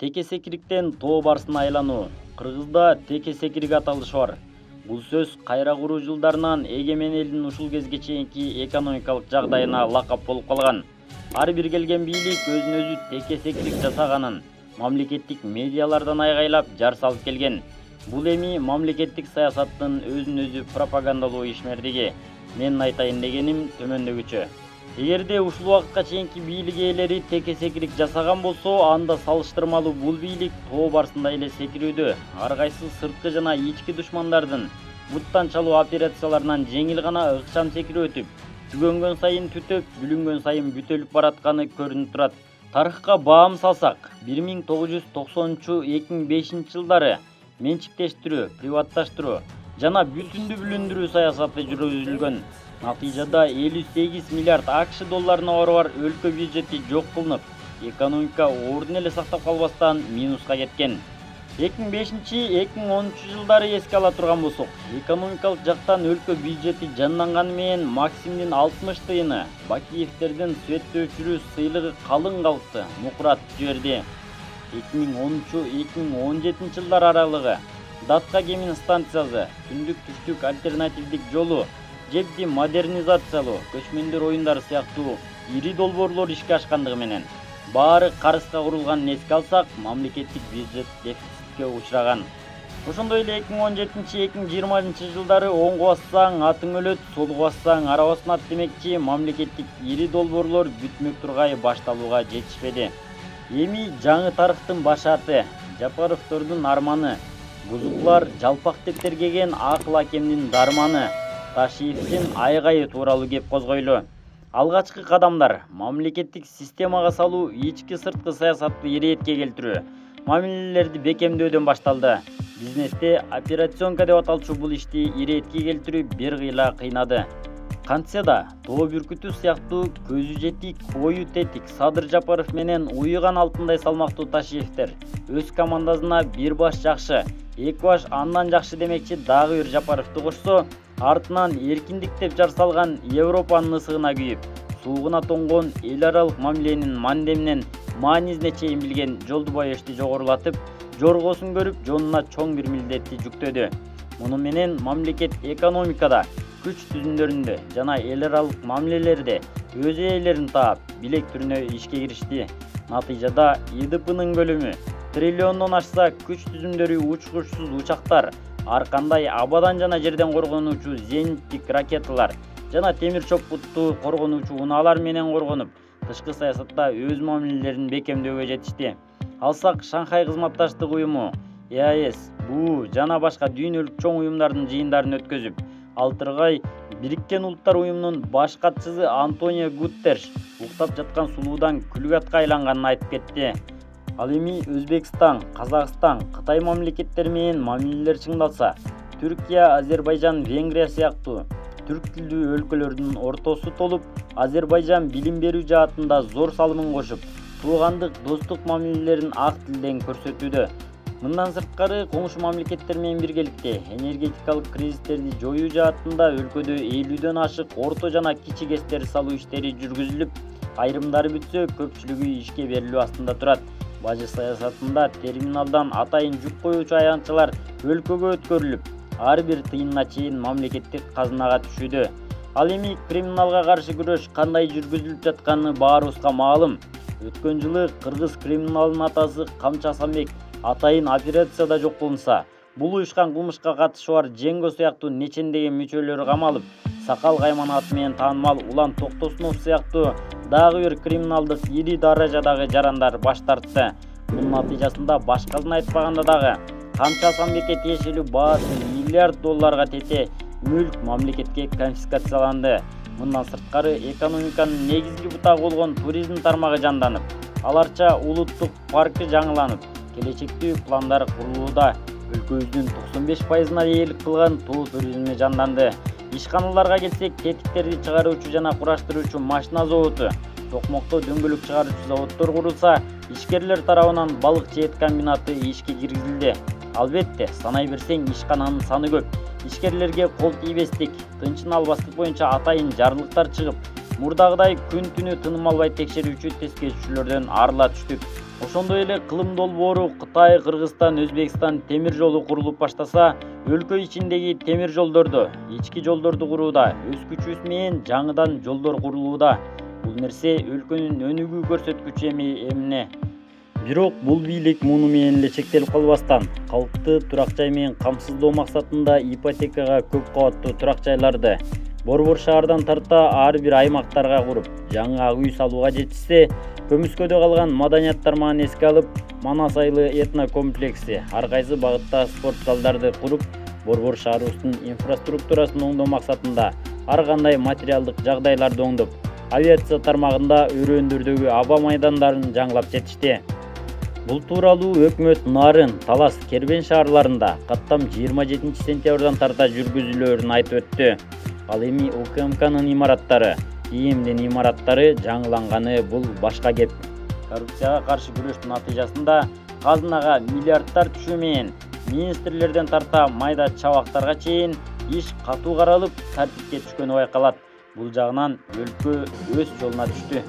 Теке секириктен тоо барсын айлануу. Кыргызда теке секирик аталышы бар. Бул сөз кайра куруу жылдарынан эгемен элдин ушул кезге чейинки экономикалык жагдайына лакап болуп калган. Ар бир келген бийлик өзүн өзү теке секирик жасаганын мамлекеттик медиалардан айгайлап жар салып келген. Бул эми мамлекеттик саясаттын өзүн өзү пропагандалоо ишмердиги. Менин айтайын дегеним төмөндөгүчө. Эгерде ушул убакытка чейинки бийлик ээлери теке секирик жасаган болсо, анда салыштырмалуу бул бийлик тоо барсында эле секирүүдө. Ар кайсы сырткы жана ички душмандардын буттан чалуу операцияларынан жеңил гана ыкчам секирип өтүп, түгөнгөн сайын түтөп, бүлүнгөн сайын бүтөлүп баратканы көрүнүп турат. Тарыхка баам салсак, 1990-2005 жылдары менчиктештирүү, приватташтыруу жана бүтүндү бүлүндүрүү саясаты жүргүзүлгөн. Натыйжада 58 миллиард АКШ долларына барабар өлкө бюджети жок кылынып, экономика ордун эле сактап калбастан минуска кеткен. 2005-2013 жылдары эске ала турган болсок, экономикалык жактан өлкө бюджети жанданганы менен Максимдин 60 тыйыны, Бакиевтердин Светті өчүрүү сыйлыгы калың калкты мукуратып жиберди. 2013-2017 жылдар аралыгы Датка кемин станциясы, түндүк-түштүк альтернативдик жолу, жебди модернизациялоо, көчмөндөр оюндары сыяктуу ири долбоорлор ишке ашкандыгы менен баары карызга курулганын эске алсак, мамлекеттик бюджет дефицитке учураган. Ошондой эле 2017-2020 жылдары оңго бассаң атың өлөт, солго бассаң арабасын ат демекчи мамлекеттик ири долбоорлор бүтмөк тургай башталууга жетишпеди. Эми жаңы тарыхтын башаты, Жапаровдордун арманы, бузуклар жалпак деп тергеген акыл акемдин дарманы, Ташиевдин айгайы тууралуу кеп козгойлу. Алгачкы кадамдар мамлекеттик системага салуу, ички сырткы саясатты иретке келтирүү, мамилелерди бекемдөөдөн башталды. Бизнесте операционка деп аталчу бул ишти иретке келтирүү бир кыйла кыйнады. Кантсе да тоо бүркүтү сыяктуу көзү жетик, ою тетик Садыр Жапаров менен уйган алтындай салмактуу Ташиевтер өз командасына бир баш жакшы, эки баш андан жакшы демекчи дагы бир Жапаровду кошсо, артынан эркиндик деп жар салган Европанын ысыгына күйүп, суугуна тоңгон эл аралык мамиленин мандеминен маанисине чейин билген Жолдубаевди жогорулатып, жоргосун көрүп, жонуна чоң бир милдетти жүктөдү. Муну менен мамлекет экономикада, күч түзүмдөрүндө жана эл аралык мамилелерде өз ээлерин таап, билек түрүнө ишке киришти. Натыйжада ИДПнын көлөмү триллиондон ашса, күч түзүмдөрү учкучсуз учактар, ар кандай абадан жана жерден коргонуучу зениттик ракеталар жана темир чоппутту коргонуучу унаалар менен коргонуп, тышкы саясатта өз мамилелерин бекемдөөгө жетишти. Алсак Шанхай кызматташтык уюму, ЕАЭС, БУ жана башка дүйнөлүк чоң уюмдардын жыйындарын өткөзүп, Алтыргай Бириккен Улуттар уюмунун баш катчысы Антонио Гутерриш уктап жаткан сулуудан күлгатка айланганын айтып кетти. Ал эми Өзбекстан, Казакстан, Кытай мамлекеттери менен мамилелер чыңдалса, Түркия, Азербайжан, Венгрия сыяктуу түрк тилдүү өлкөлөрдүн ортосу толуп, Азербайжан билим берүү жаатында зор салымын кошуп, туугандык, достук мамилелерин ак тилден көрсөтүүдө. Мындан сырткары, коңшу мамлекеттер менен биргеликте энергетикалык кризистерди жоюу жаатында өлкөдө 50дөн ашык орто жана кичи КЭСтер салуу иштери жүргүзүлүп, айрымдары бүтсө, көпчүлүгү ишке берилүү астында турат. Бажы саясатында терминалдан атайын жүк коюучу аянтчалар өлкөгө өткөрүлүп, ар бир тыйынына чейин мамлекеттик казынага түшүүдө. Ал эми криминалга каршы күрөш кандай жүргүзүлүп жатканы баарыбызга маалым. Өткөн жылы кыргыз криминалынын атасы Камчы Асанбек атайын операцияда жок кылынса, бул уюшкан кылмышка катышы бар Женго сыяктуу нечендеген мүчөлөрү камалып, Сакал Кайман аты менен таанымал Улан Токтосунов сыяктуу дагы бир криминалдык ири даражадагы жарандар баш тартты. Бунун натыйжасында башкасын айтпаганда дагы Камчы Асанбекке тиешелүү баасы миллиард долларга тете мүлк мамлекетке конфискацияланды. Мындан сырткары экономиканын негизги бутагы болгон туризм тармагы жанданып, аларча улуттук паркы жаңыланып, келечектүү пландар курулууда. Өлкөбүздүн 95%-на ээлик кылган тоо туризми жанданды. Ишканаларга келсек, тетиктерди чыгаруучу жана кураштыруучу машина заводу, токмокто дөңгөлөк чыгаруучу заводдор курулса, ишкерлер тарабынан балык жээт комбинаты ишке киргизилди. Албетте, санай берсең ишкананын саны көп. Ишкерлерге кол тийбестик, тынчын албастык боюнча атайын жарлыктар чыгып, мурдагыдай күн түнү тыным албай текшерүүчү тескерүүчүлөрдөн арыла түштүк. Ошондой эле кылым долбоору Кытай, Кыргызстан, Өзбекстан темир жолу курулуп баштаса, өлкө ичиндеги темир жолдордо, ички жолдорду курууда өз күчүбүз менен жаңыдан жолдор курулууда. Бул нерсе өлкөнүн өнүгүү көрсөткүчү эмне. Бирок бул бийлик муну менен эле чектелип калбастан, калкты турак жай менен камсыздоо максатында ипотекага көп кабаттуу турак жайларды Борбор шаардан тарта ар бир аймактарга куруп, жаңы ак үй салууга жетишсе, көмүскөдө калган маданияттар мааны эске алып, Манас Айлы этно комплекси ар кайсы багытта спорт залдарды куруп, Борбор шаарыбыздын инфраструктурасын оңдоо максатында ар кандай материалдык жагдайларды оңдоп, авиация тармагында өрөөндөрдөгү аба майдандарын жаңылап жетишти. Бул тууралуу өкмөт Нарын, Талас, Кербен шаарларында каттам 27 сентябрдан тарта жүргүзүлөөрүн айтып өттү. Ал эми УКМКнын имараттары, ИИМдин имараттары жаңыланганы бул башка кеп. Коррупцияга каршы күрөштүн натыйжасында казынага миллиардтар түшүү менен министрлерден тарта майда чабактарга чейин иш катуу каралып, тартипке түшкөнү байкалат. Бул жагынан өлкө өз жолуна түштү.